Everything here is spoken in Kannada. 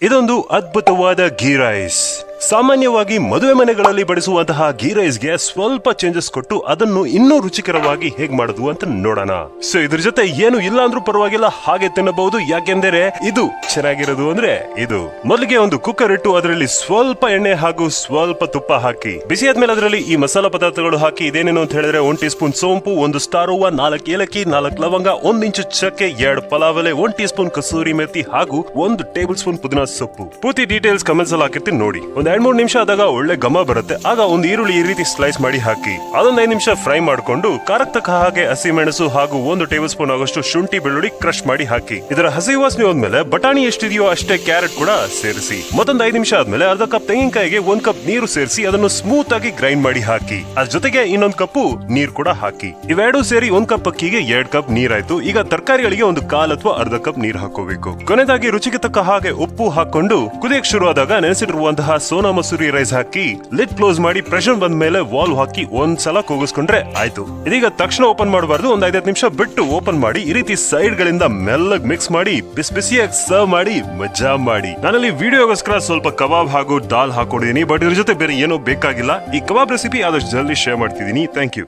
ಇದೊಂದು ಅದ್ಭುತವಾದ ಗೀ ರೈಸ್. ಸಾಮಾನ್ಯವಾಗಿ ಮದುವೆ ಮನೆಗಳಲ್ಲಿ ಬಡಿಸುವಂತಹ ಗೀ ರೈಸ್ಗೆ ಸ್ವಲ್ಪ ಚೇಂಜಸ್ ಕೊಟ್ಟು ಅದನ್ನು ಇನ್ನೂ ರುಚಿಕರವಾಗಿ ಹೇಗ್ ಮಾಡುದು ಅಂತ ನೋಡೋಣ. ಸೊ ಇದ್ರ ಜೊತೆ ಏನು ಇಲ್ಲ ಅಂದ್ರೂ ಪರವಾಗಿಲ್ಲ, ಹಾಗೆ ತಿನ್ನಬಹುದು. ಯಾಕೆಂದರೆ ಇದು ಚೆನ್ನಾಗಿರೋದು ಅಂದ್ರೆ ಇದು. ಮೊದಲಿಗೆ ಒಂದು ಕುಕ್ಕರ್ ಇಟ್ಟು ಅದರಲ್ಲಿ ಸ್ವಲ್ಪ ಎಣ್ಣೆ ಹಾಗೂ ಸ್ವಲ್ಪ ತುಪ್ಪ ಹಾಕಿ ಬಿಸಿ ಆದ್ಮೇಲೆ ಅದರಲ್ಲಿ ಈ ಮಸಾಲಾ ಪದಾರ್ಥಗಳು ಹಾಕಿ ಇದೇನೇನು ಅಂತ ಹೇಳಿದ್ರೆ 1 ಟೀ ಸ್ಪೂನ್ ಸೋಂಪು, 1 ಸ್ಟಾರ್ ಹೂವ, 4 ಏಲಕ್ಕಿ, 4 ಲವಂಗ, 1 ಇಂಚು ಚಕ್ಕೆ, 2 ಪಲಾವ್ ಎಲೆ, 1 ಟೀ ಸ್ಪೂನ್ ಕಸೂರಿ ಮೆಥಿ ಹಾಗೂ 1 ಟೇಬಲ್ ಸ್ಪೂನ್ ಪುದೀನ ಸೊಪ್ಪು. ಪೂರ್ತಿ ಡೀಟೇಲ್ಸ್ ಕಮೆಂಟ್ಸ್ ಅಲ್ಲಿ ಹಾಕಿರ್ತೀನಿ ನೋಡಿ. 2-3 ನಿಮಿಷ ಆದಾಗ ಒಳ್ಳೆ ಘಮ ಬರುತ್ತೆ. ಆಗ ಒಂದು ಈರುಳ್ಳಿ ಈ ರೀತಿ ಸ್ಲೈಸ್ ಮಾಡಿ ಹಾಕಿ ಅದೊಂದು 5 ನಿಮಿಷ ಫ್ರೈ ಮಾಡಿಕೊಂಡು ಖಾರಕ್ಕೆ ತಕ್ಕ ಹಾಗೆ ಹಸಿ ಮೆಣಸು ಹಾಗೂ 1 ಟೇಬಲ್ ಸ್ಪೂನ್ ಆಗೋಷ್ಟು ಶುಂಠಿ ಬೆಳ್ಳುಳ್ಳಿ ಕ್ರಶ್ ಮಾಡಿ ಹಾಕಿ. ಇದರ ಹಸಿ ವಾಸನೆ ಹೋದ್ಮೇಲೆ ಬಟಾಣಿ ಎಷ್ಟಿದೆಯೋ ಅಷ್ಟೇ ಕ್ಯಾರೆಟ್ ಕೂಡ ಸೇರಿಸಿ ಮತ್ತೊಂದು 5 ನಿಮಿಷ ಆದ್ಮೇಲೆ ಅರ್ಧ ಕಪ್ ತೆಂಗಿನಕಾಯಿಗೆ 1 ಕಪ್ ನೀರು ಸೇರಿಸಿ ಅದನ್ನು ಸ್ಮೂತ್ ಆಗಿ ಗ್ರೈಂಡ್ ಮಾಡಿ ಹಾಕಿ. ಅದ್ರ ಜೊತೆಗೆ ಇನ್ನೊಂದು ಕಪ್ ನೀರು ಕೂಡ ಹಾಕಿ. ಇವೆರಡು ಸೇರಿ 1 ಕಪ್ ಅಕ್ಕಿಗೆ 2 ಕಪ್ ನೀರಾಯ್ತು. ಈಗ ತರಕಾರಿಗಳಿಗೆ 1 ಕಾಲ್ ಅಥವಾ ಅರ್ಧ ಕಪ್ ನೀರು ಹಾಕೋಬೇಕು. ಕೊನೆಯದಾಗಿ ರುಚಿಗೆ ತಕ್ಕ ಹಾಗೆ ಉಪ್ಪು ಹಾಕೊಂಡು ಕುದಿಯಕ್ಕೆ ಶುರು ಆದಾಗ ನೆನೆಸಿರುವಂತಹ ಸೋನಾ ಮಸೂರಿ ರೈಸ್ ಹಾಕಿ ಲಿಡ್ ಕ್ಲೋಸ್ ಮಾಡಿ ಪ್ರೆಷರ್ ಬಂದ ಮೇಲೆ ವಾಲ್ ಹಾಕಿ ಒಂದ್ಸಲ ಕೂಗಿಸ್ಕೊಂಡ್ರೆ ಆಯ್ತು. ಇದೀಗ ತಕ್ಷಣ ಓಪನ್ ಮಾಡಬಾರ್ದು, ಒಂದು 5 ನಿಮಿಷ ಬಿಟ್ಟು ಓಪನ್ ಮಾಡಿ ಈ ರೀತಿ ಸೈಡ್ ಗಳಿಂದ ಮೆಲ್ಲಗ್ ಮಿಕ್ಸ್ ಮಾಡಿ ಬಿಸಿ ಬಿಸಿಯಾಗಿ ಸರ್ವ್ ಮಾಡಿ ಮಜಾ ಮಾಡಿ. ನಾನಲ್ಲಿ ವಿಡಿಯೋಗೋಸ್ಕರ ಸ್ವಲ್ಪ ಕಬಾಬ್ ಹಾಗೂ ದಾಲ್ ಹಾಕೊಂಡಿದೀನಿ, ಬಟ್ ಇದ್ರ ಜೊತೆ ಬೇರೆ ಏನೋ ಬೇಕಾಗಿಲ್ಲ. ಈ ಕಬಾಬ್ ರೆಸಿಪಿ ಆದಷ್ಟು ಜಲ್ದಿ ಶೇರ್ ಮಾಡ್ತಿದ್ದೀನಿ. Thank you.